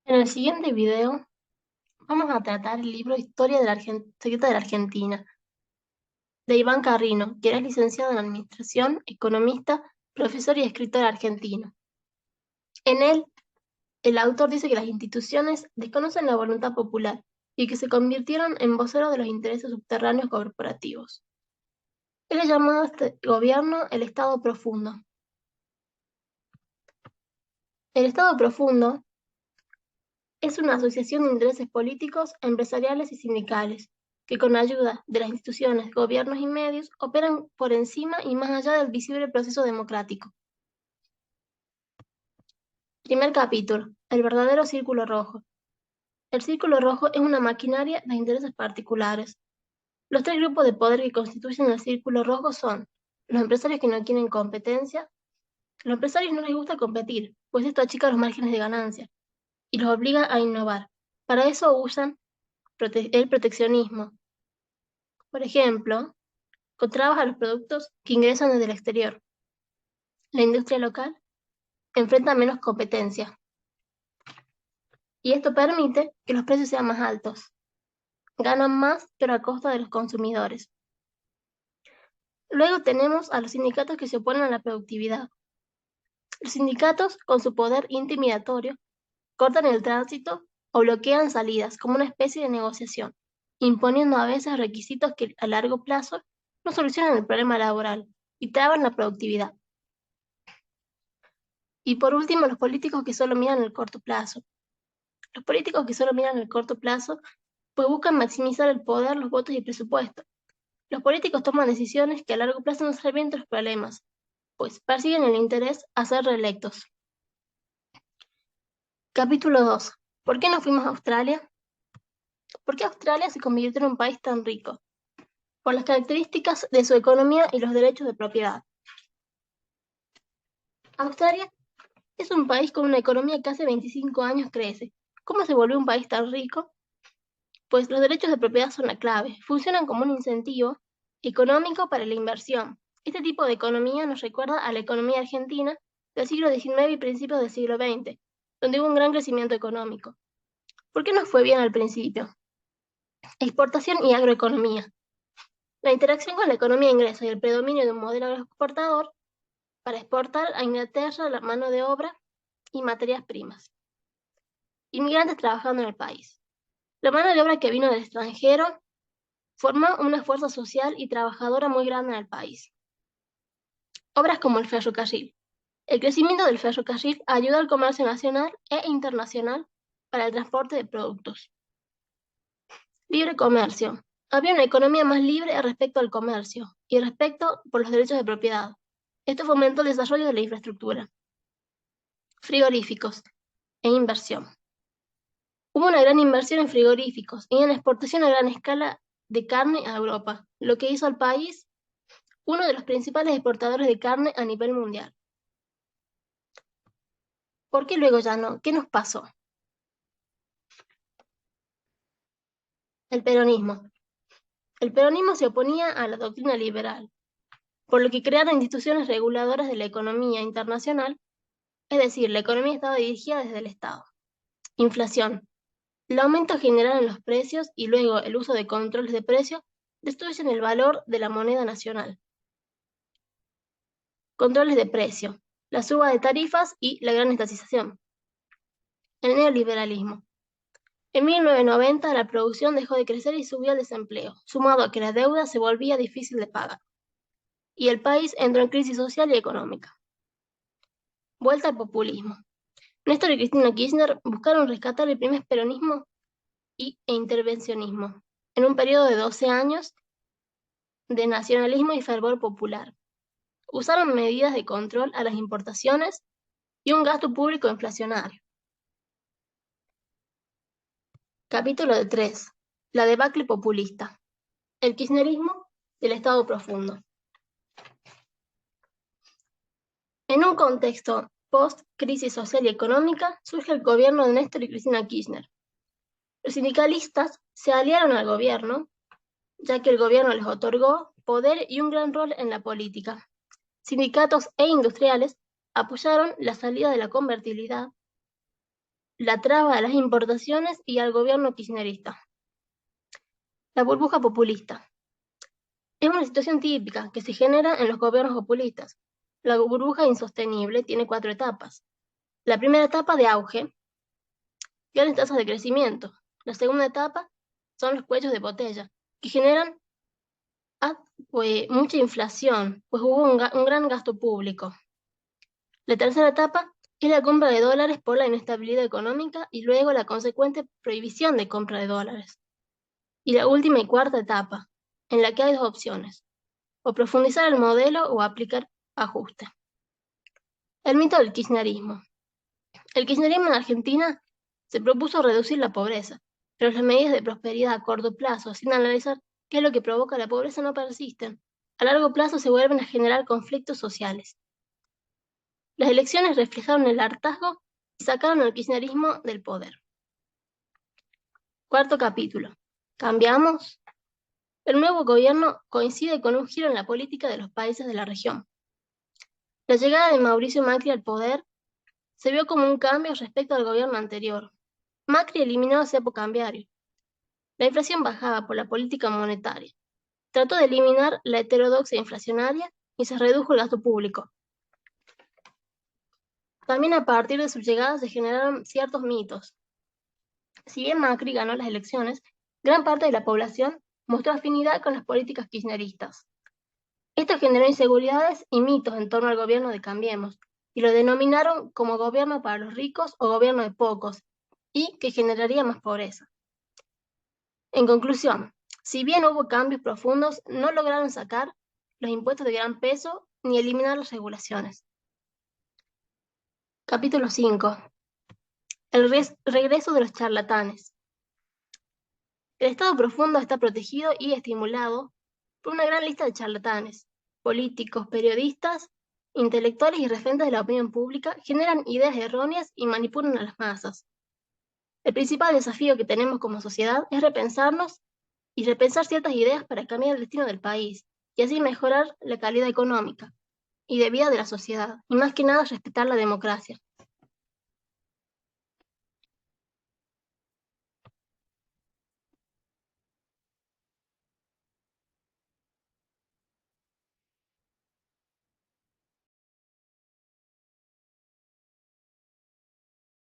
En el siguiente video vamos a tratar el libro Historia de la Secreta de la Argentina, de Iván Carrino, quien es licenciado en Administración, economista, profesor y escritor argentino. En él, el autor dice que las instituciones desconocen la voluntad popular y que se convirtieron en voceros de los intereses subterráneos corporativos. Él ha llamado a este gobierno el Estado profundo. El Estado profundo es una asociación de intereses políticos, empresariales y sindicales, que con ayuda de las instituciones, gobiernos y medios operan por encima y más allá del visible proceso democrático. Primer capítulo. El verdadero círculo rojo. El círculo rojo es una maquinaria de intereses particulares. Los tres grupos de poder que constituyen el círculo rojo son los empresarios que no quieren competencia. A los empresarios no les gusta competir, pues esto achica los márgenes de ganancia y los obliga a innovar. Para eso usan el proteccionismo. Por ejemplo, con trabas a los productos que ingresan desde el exterior. La industria local enfrenta menos competencia y esto permite que los precios sean más altos. Ganan más, pero a costa de los consumidores. Luego tenemos a los sindicatos que se oponen a la productividad. Los sindicatos, con su poder intimidatorio, cortan el tránsito o bloquean salidas como una especie de negociación, imponiendo a veces requisitos que a largo plazo no solucionan el problema laboral y traban la productividad. Y por último, los políticos que solo miran el corto plazo. Los políticos que solo miran el corto plazo, pues buscan maximizar el poder, los votos y el presupuesto. Los políticos toman decisiones que a largo plazo no resuelven los problemas, pues persiguen el interés a ser reelectos. Capítulo 2. ¿Por qué no fuimos a Australia? ¿Por qué Australia se convirtió en un país tan rico? Por las características de su economía y los derechos de propiedad. Australia es un país con una economía que hace 25 años crece. ¿Cómo se volvió un país tan rico? Pues los derechos de propiedad son la clave. Funcionan como un incentivo económico para la inversión. Este tipo de economía nos recuerda a la economía argentina del siglo XIX y principios del siglo XX, donde hubo un gran crecimiento económico. ¿Por qué nos fue bien al principio? Exportación y agroeconomía. La interacción con la economía inglesa y el predominio de un modelo agroexportador para exportar a Inglaterra la mano de obra y materias primas. Inmigrantes trabajando en el país. La mano de obra que vino del extranjero formó una fuerza social y trabajadora muy grande en el país. Obras como el ferrocarril. El crecimiento del ferrocarril ayuda al comercio nacional e internacional para el transporte de productos. Libre comercio. Había una economía más libre respecto al comercio y respecto por los derechos de propiedad. Esto fomentó el desarrollo de la infraestructura. Frigoríficos e inversión. Hubo una gran inversión en frigoríficos y en exportación a gran escala de carne a Europa, lo que hizo al país uno de los principales exportadores de carne a nivel mundial. ¿Por qué luego ya no? ¿Qué nos pasó? El peronismo. El peronismo se oponía a la doctrina liberal, por lo que crearon instituciones reguladoras de la economía internacional, es decir, la economía estaba dirigida desde el Estado. Inflación. El aumento general en los precios y luego el uso de controles de precios destruyen el valor de la moneda nacional. Controles de precio, la suba de tarifas y la gran estatización. El neoliberalismo. En 1990 la producción dejó de crecer y subió el desempleo, sumado a que la deuda se volvía difícil de pagar. Y el país entró en crisis social y económica. Vuelta al populismo. Néstor y Cristina Kirchner buscaron rescatar el primer peronismo e intervencionismo, en un periodo de 12 años de nacionalismo y fervor popular. Usaron medidas de control a las importaciones y un gasto público inflacionario. Capítulo 3. La debacle populista. El kirchnerismo del Estado profundo. En un contexto post-crisis social y económica, surge el gobierno de Néstor y Cristina Kirchner. Los sindicalistas se aliaron al gobierno, ya que el gobierno les otorgó poder y un gran rol en la política. Sindicatos e industriales apoyaron la salida de la convertibilidad la traba a las importaciones y al gobierno kirchnerista. La burbuja populista. Es una situación típica que se genera en los gobiernos populistas. La burbuja insostenible tiene 4 etapas. La primera etapa de auge, grandes tasas de crecimiento. La segunda etapa son los cuellos de botella, que generan mucha inflación, pues hubo un gran gasto público. La tercera etapa es la compra de dólares por la inestabilidad económica y luego la consecuente prohibición de compra de dólares. Y la última y cuarta etapa, en la que hay 2 opciones, o profundizar el modelo o aplicar ajuste. El mito del kirchnerismo. El kirchnerismo en Argentina se propuso reducir la pobreza, pero las medidas de prosperidad a corto plazo, sin analizar qué es lo que provoca la pobreza, no persisten. A largo plazo se vuelven a generar conflictos sociales. Las elecciones reflejaron el hartazgo y sacaron al kirchnerismo del poder. Cuarto capítulo. ¿Cambiamos? El nuevo gobierno coincide con un giro en la política de los países de la región. La llegada de Mauricio Macri al poder se vio como un cambio respecto al gobierno anterior. Macri eliminó el cepo cambiario. La inflación bajaba por la política monetaria. Trató de eliminar la heterodoxia inflacionaria y se redujo el gasto público. También a partir de su llegada se generaron ciertos mitos. Si bien Macri ganó las elecciones, gran parte de la población mostró afinidad con las políticas kirchneristas. Esto generó inseguridades y mitos en torno al gobierno de Cambiemos, y lo denominaron como gobierno para los ricos o gobierno de pocos, y que generaría más pobreza. En conclusión, si bien hubo cambios profundos, no lograron sacar los impuestos de gran peso ni eliminar las regulaciones. Capítulo 5. El regreso de los charlatanes. El Estado profundo está protegido y estimulado por una gran lista de charlatanes. Políticos, periodistas, intelectuales y referentes de la opinión pública generan ideas erróneas y manipulan a las masas. El principal desafío que tenemos como sociedad es repensarnos y repensar ciertas ideas para cambiar el destino del país y así mejorar la calidad económica y de vida de la sociedad, y más que nada respetar la democracia.